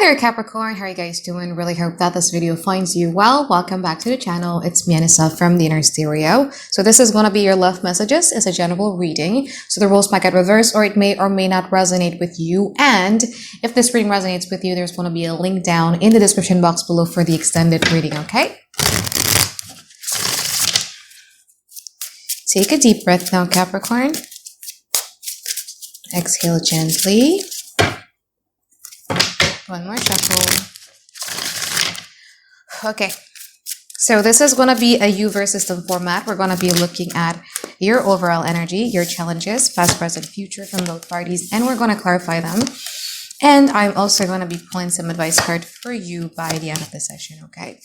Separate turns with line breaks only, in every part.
there, Capricorn. How are you guys doing? Really hope that this video finds you well. Welcome back to the channel. It's me, Anisa from the Inner Stereo. So this is going to be your love messages. It's a general reading. So the roles might get reversed, or it may or may not resonate with you. And if this reading resonates with you, there's going to be a link down in the description box below for the extended reading, okay? Take a deep breath now, Capricorn. Exhale gently. One more shuffle. Okay, so this is going to be a U-verse system format. We're going to be looking at your overall energy, your challenges, past, present, future from both parties, and we're going to clarify them. And I'm also going to be pulling some advice card for you by the end of the session, okay?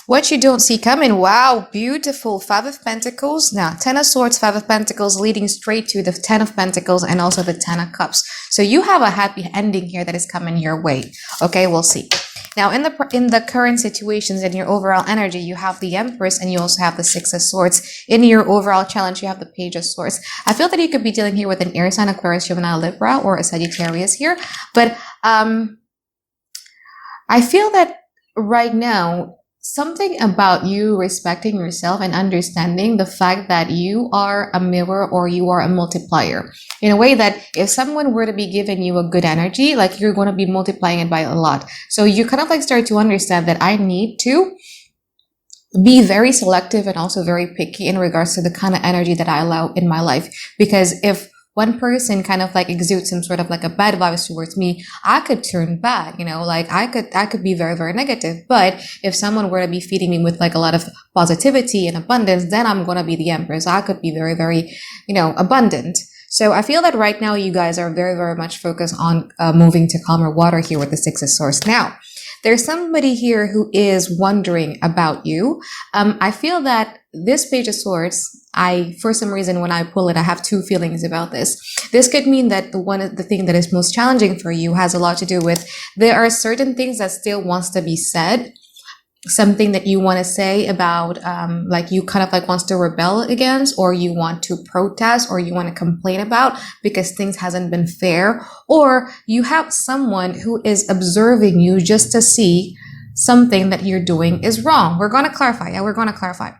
What you don't see coming. Wow, beautiful. 5 of Pentacles. Now, 10 of Swords, 5 of Pentacles, leading straight to the 10 of Pentacles and also the 10 of Cups. So you have a happy ending here that is coming your way. Okay, we'll see. Now, in the current situations, in your overall energy, you have the Empress and you also have the 6 of Swords. In your overall challenge, you have the Page of Swords. I feel that you could be dealing here with an air sign, Aquarius, Gemini, Libra, or a Sagittarius here. But I feel that right now, something about you respecting yourself and understanding the fact that you are a mirror or you are a multiplier, in a way that if someone were to be giving you a good energy, like you're going to be multiplying it by a lot. So you kind of like start to understand that I need to be very selective and also very picky in regards to the kind of energy that I allow in my life. Because if one person kind of like exudes some sort of like a bad vibes towards me, I could turn bad, you know, like I could be very, very negative. But if someone were to be feeding me with like a lot of positivity and abundance, then I'm going to be the Empress. I could be very, very, you know, abundant. So I feel that right now you guys are very, very much focused on moving to calmer water here with the 6 of Swords. Now, there's somebody here who is wondering about you. I feel that this Page of Swords, for some reason, when I pull it, I have 2 feelings about this. This could mean that the thing that is most challenging for you has a lot to do with, there are certain things that still wants to be said. Something that you want to say about, like you kind of like wants to rebel against, or you want to protest, or you want to complain about because things hasn't been fair, or you have someone who is observing you just to see something that you're doing is wrong. We're going to clarify. Yeah, we're going to clarify.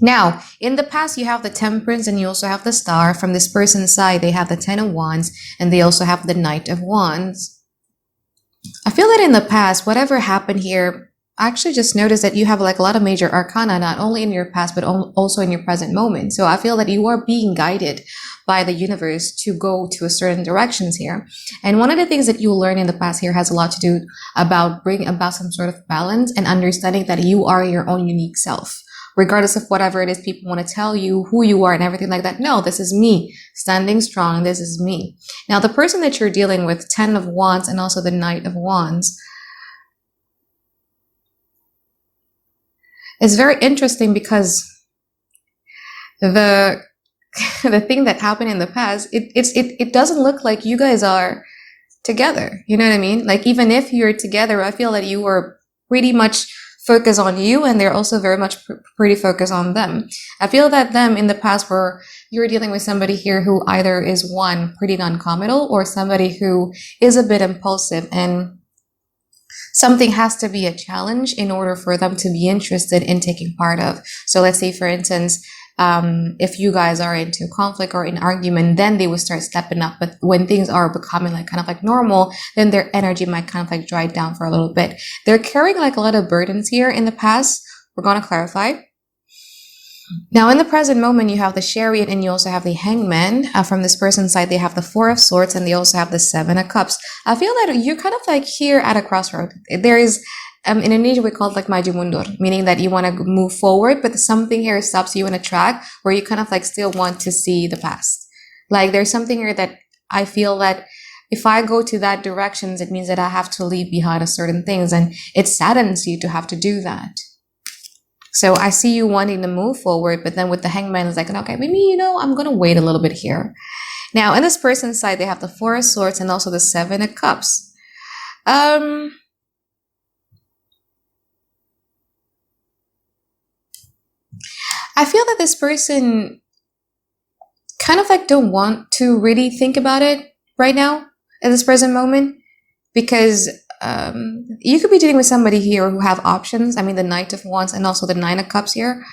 Now, in the past, you have the Temperance and you also have the Star. From this person's side, they have the 10 of Wands and they also have the Knight of Wands. I feel that in the past, whatever happened here, I actually just noticed that you have like a lot of major arcana, not only in your past, but also in your present moment. So I feel that you are being guided by the universe to go to a certain directions here. And one of the things that you learn in the past here has a lot to do about bringing about some sort of balance and understanding that you are your own unique self. Regardless of whatever it is people want to tell you, who you are and everything like that. No, this is me standing strong. This is me. Now, the person that you're dealing with, 10 of Wands and also the Knight of Wands, it's very interesting because the thing that happened in the past, it doesn't look like you guys are together. You know what I mean? Like, even if you're together, I feel that you were pretty much focused on you and they're also very much pretty focused on them. I feel that them in the past you're dealing with somebody here who either is one, pretty non-committal, or somebody who is a bit impulsive, and something has to be a challenge in order for them to be interested in taking part of. So let's say, for instance, if you guys are into conflict or in argument, then they will start stepping up. But when things are becoming like kind of like normal, then their energy might kind of like dry down for a little bit. They're carrying like a lot of burdens here in the past. We're going to clarify. Now, in the present moment, you have the Chariot and you also have the Hangman. From this person's side, they have the 4 of Swords and they also have the 7 of Cups. I feel that you're kind of like here at a crossroad. There is, in Indonesia, we call it like maju mundur, meaning that you want to move forward, but something here stops you in a track where you kind of like still want to see the past. Like there's something here that I feel that if I go to that directions, it means that I have to leave behind a certain things, and it saddens you to have to do that. So I see you wanting to move forward, but then with the Hangman, it's like, okay, maybe, you know, I'm going to wait a little bit here. Now, in this person's side, they have the 4 of Swords and also the 7 of Cups. I feel that this person kind of like don't want to really think about it right now at this present moment, because you could be dealing with somebody here who have options. I mean, the Knight of Wands and also the Nine of Cups here.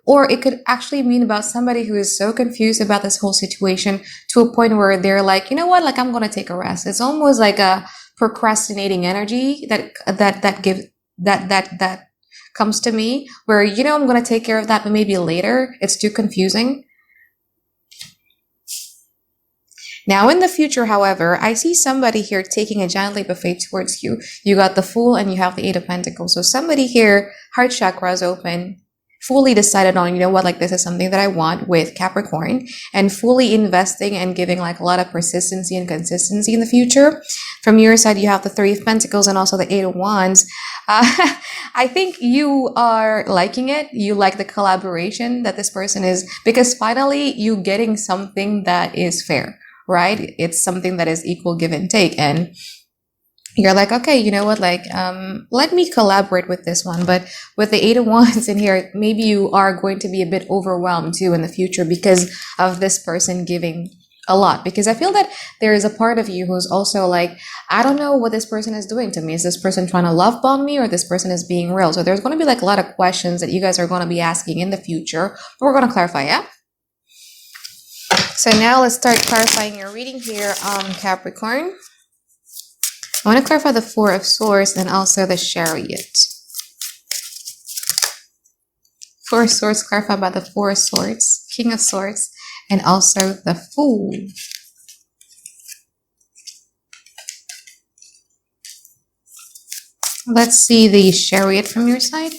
Or it could actually mean about somebody who is so confused about this whole situation to a point where they're like, you know what, like I'm going to take a rest. It's almost like a procrastinating energy that comes to me where, you know, I'm going to take care of that, but maybe later. It's too confusing. Now, in the future, however, I see somebody here taking a giant leap of faith towards you. You got the Fool and you have the Eight of Pentacles. So somebody here, heart chakra is open, fully decided on, you know what, like this is something that I want with Capricorn, and fully investing and giving like a lot of persistency and consistency in the future. From your side, you have the Three of Pentacles and also the Eight of Wands. I think you are liking it. You like the collaboration that this person is, because finally you getting something that is fair, right? It's something that is equal give and take. And you're like, okay, you know what, like, let me collaborate with this one. But with the Eight of Wands in here, maybe you are going to be a bit overwhelmed too in the future because of this person giving a lot. Because I feel that there is a part of you who's also like, I don't know what this person is doing to me. Is this person trying to love bomb me, or this person is being real? So there's going to be like a lot of questions that you guys are going to be asking in the future. But we're going to clarify, yeah? So now let's start clarifying your reading here on Capricorn. I want to clarify the Four of Swords and also the Chariot. Four of Swords clarified by the Four of Swords, King of Swords, and also the Fool. Let's see the Chariot from your side.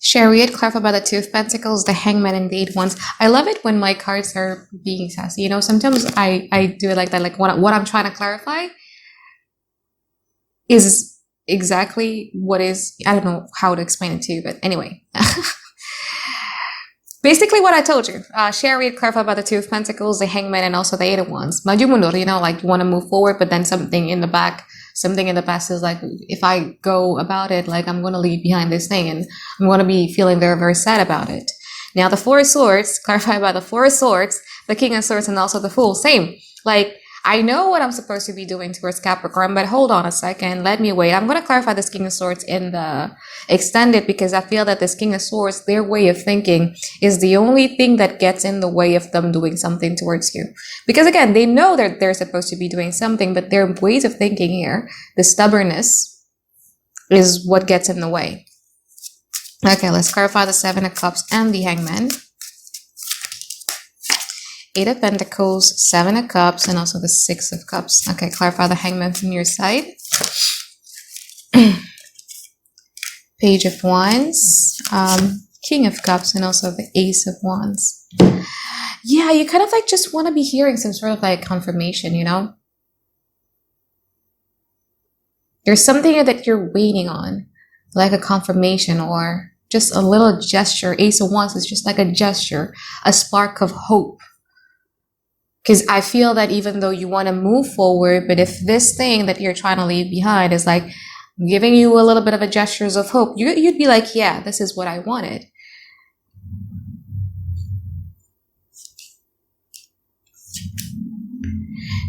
Chariot, clarified by the Two of Pentacles, the Hangman, and the Eight of Wands. I love it when my cards are being sassy. You know, sometimes I do it like that. Like what I'm trying to clarify is exactly what is, I don't know how to explain it to you, but anyway. Basically what I told you. Chariot, clarified by the Two of Pentacles, the Hangman, and also the Eight of Wands. Maju mundur, you know, like you want to move forward, but then something in the past is like, if I go about it, like I'm going to leave behind this thing and I'm going to be feeling very, very sad about it. Now the Four of Swords, clarified by the Four of Swords, the King of Swords, and also the Fool. Same. Like, I know what I'm supposed to be doing towards Capricorn, but hold on a second. Let me wait. I'm going to clarify this King of Swords in the extended, because I feel that this King of Swords, their way of thinking is the only thing that gets in the way of them doing something towards you. Because again, they know that they're supposed to be doing something, but their ways of thinking here, the stubbornness, is what gets in the way. Okay, let's clarify the Seven of Cups and the Hangman. Eight of Pentacles, Seven of Cups, and also the Six of Cups. Okay, clarify the Hangman from your side. Page of Wands, King of Cups, and also the Ace of Wands. Yeah, you kind of like just want to be hearing some sort of like confirmation, you know? There's something that you're waiting on, like a confirmation or just a little gesture. Ace of Wands is just like a gesture, a spark of hope. Because I feel that even though you want to move forward, but if this thing that you're trying to leave behind is like giving you a little bit of a gestures of hope, you'd be like, yeah, this is what I wanted.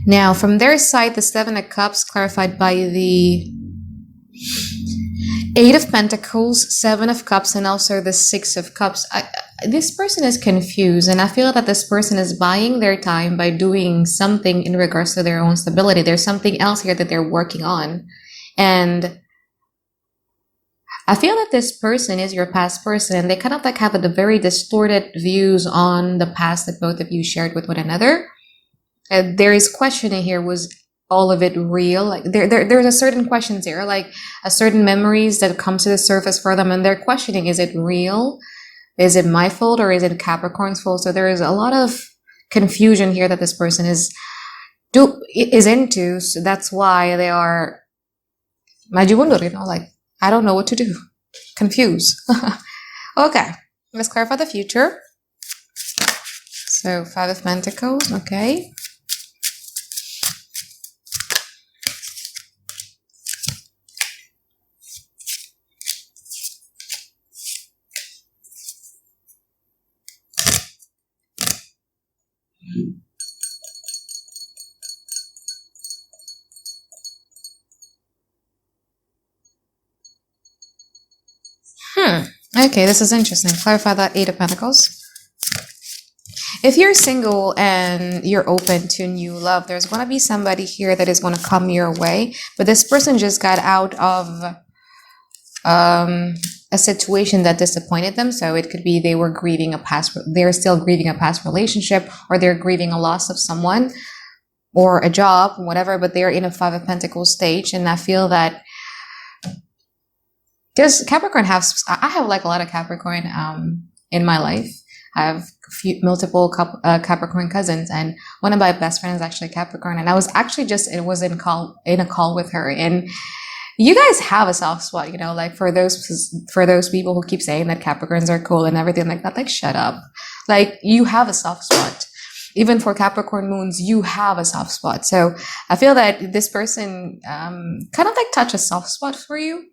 Now, from their side, the Seven of Cups, clarified by the Eight of Pentacles, Seven of Cups, and also the Six of Cups. This person is confused, and I feel that this person is buying their time by doing something in regards to their own stability. There's something else here that they're working on. And I feel that this person is your past person, and they kind of like have a very distorted views on the past that both of you shared with one another. There is questioning here, was all of it real? Like there's a certain questions here, like a certain memories that come to the surface for them, and they're questioning, is it real? Is it my fault or is it Capricorn's fault? So there is a lot of confusion here that this person is into. So that's why they are maju mundur, you know, like I don't know what to do, confused. Okay, let's clarify the future. So Five of Pentacles, okay. Okay, this is interesting. Clarify that Eight of Pentacles. If you're single and you're open to new love, there's going to be somebody here that is going to come your way. But this person just got out of a situation that disappointed them. So it could be they were grieving they're still grieving a past relationship, or they're grieving a loss of someone or a job, whatever, but they're in a Five of Pentacles stage. And I feel that because Capricorn I have like a lot of Capricorn in my life. I have multiple Capricorn cousins, and one of my best friends is actually Capricorn. And I was actually in a call with her, and you guys have a soft spot, like for those people who keep saying that Capricorns are cool and everything like that. Like, shut up. Like, you have a soft spot. Even for Capricorn moons, you have a soft spot. So I feel that this person kind of like touch a soft spot for you.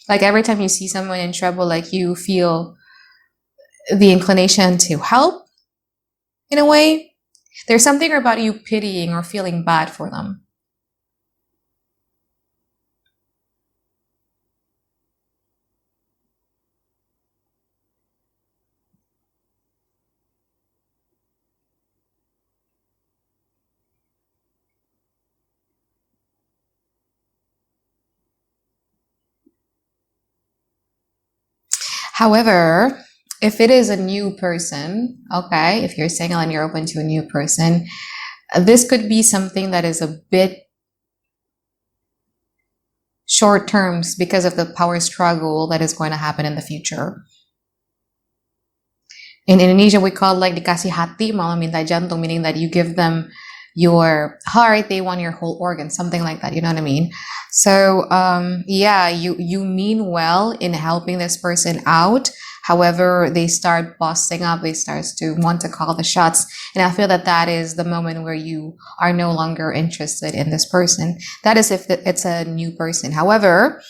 Like every time you see someone in trouble, like you feel the inclination to help in a way. There's something about you pitying or feeling bad for them. However, if it is a new person, okay, if you're single and you're open to a new person, this could be something that is a bit short terms because of the power struggle that is going to happen in the future. In Indonesia, we call like dikasih hati, malah minta jantung, meaning that you give them your heart, they want your whole organ, something like that. You know what I mean? So, yeah, you mean well in helping this person out. However, they start bossing up, they start to want to call the shots. And I feel that that is the moment where you are no longer interested in this person. That is if it's a new person. However,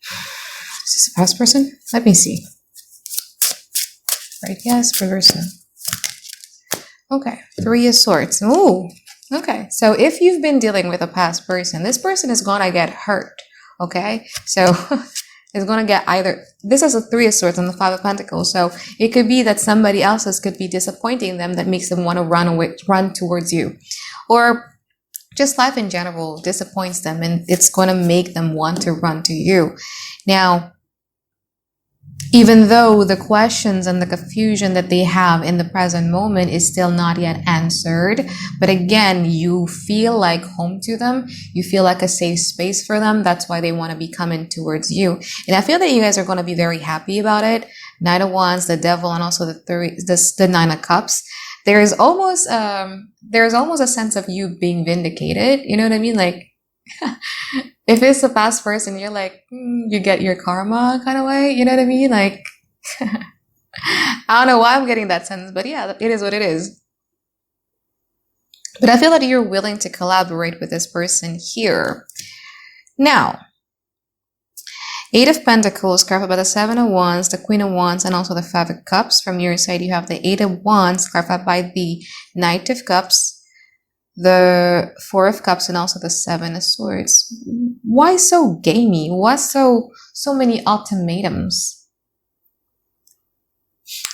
is this a past person? Let me see. Right, yes, reverse no. Okay, Three of Swords. Ooh, okay. So if you've been dealing with a past person, this person is gonna get hurt. Okay, so it's gonna get either. This is a Three of Swords and the Five of Pentacles. So it could be that somebody else's could be disappointing them that makes them want to run towards you, or just life in general disappoints them, and it's gonna make them want to run to you. Now, even though the questions and the confusion that they have in the present moment is still not yet answered, but again, you feel like home to them, you feel like a safe space for them. That's why they want to be coming towards you. And I feel that you guys are going to be very happy about it. Knight of Wands, the Devil, and also the Nine of Cups. There's almost a sense of you being vindicated. You know what I mean? Like, if it's a past person, you're like, you get your karma kind of way. You know what I mean? Like, I don't know why I'm getting that sense, but yeah, it is what it is. But I feel that you're willing to collaborate with this person here. Now, Eight of Pentacles, clarified by the Seven of Wands, the Queen of Wands, and also the Five of Cups. From your side, you have the Eight of Wands, clarified by the Knight of Cups, the Four of Cups, and also the Seven of Swords. Why so gamey? Why so many ultimatums?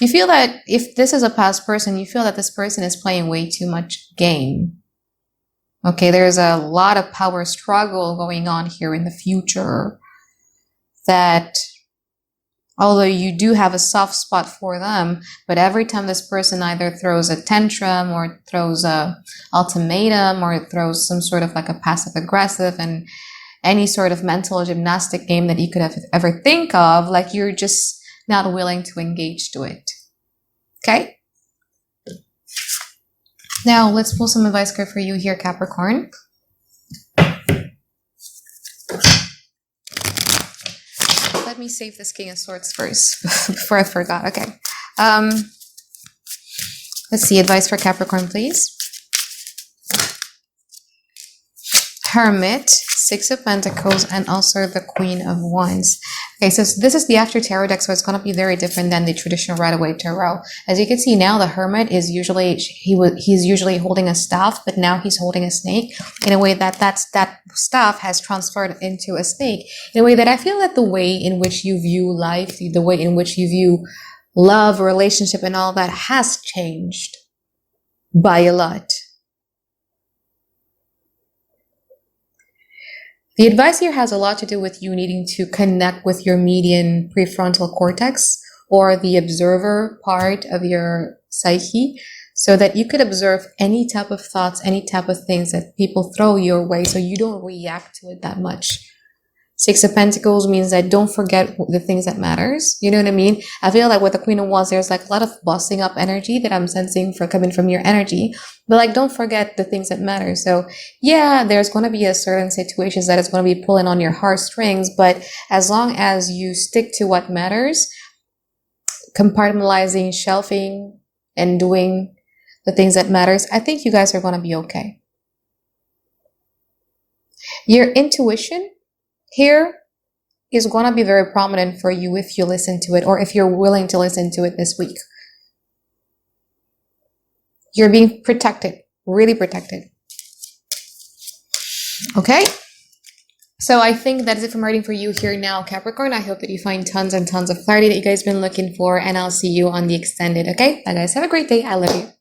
You feel that if this is a past person, you feel that this person is playing way too much game. Okay, there's a lot of power struggle going on here in the future that, although you do have a soft spot for them, but every time this person either throws a tantrum or throws a ultimatum or throws some sort of like a passive aggressive and any sort of mental gymnastic game that you could ever think of, like you're just not willing to engage to it. Okay? Now let's pull some advice card for you here, Capricorn. Let me save this King of Swords first before I forgot. Okay. Let's see. Advice for Capricorn, please. Hermit, Six of Pentacles, and also the Queen of Wands. Okay, so this is the After Tarot deck, so it's going to be very different than the traditional Rider-Waite Tarot. As you can see now, the Hermit is usually, he's usually holding a staff, but now he's holding a snake in a way that staff has transferred into a snake, in a way that I feel that the way in which you view life, the way in which you view love, relationship, and all that has changed by a lot. The advice here has a lot to do with you needing to connect with your median prefrontal cortex, or the observer part of your psyche, so that you could observe any type of thoughts, any type of things that people throw your way, so you don't react to it that much. Six of Pentacles means that don't forget the things that matters. You know what I mean? I feel like with the Queen of Wands, there's like a lot of bossing up energy that I'm sensing for coming from your energy. But like, don't forget the things that matter. So yeah, there's going to be a certain situations that is going to be pulling on your heartstrings. But as long as you stick to what matters, compartmentalizing, shelving, and doing the things that matters, I think you guys are going to be okay. Your intuition here is going to be very prominent for you if you listen to it, or if you're willing to listen to it this week. You're being protected, really protected. Okay? So I think that is it from reading for you here now, Capricorn. I hope that you find tons and tons of clarity that you guys have been looking for, and I'll see you on the extended, okay? Bye guys, have a great day. I love you.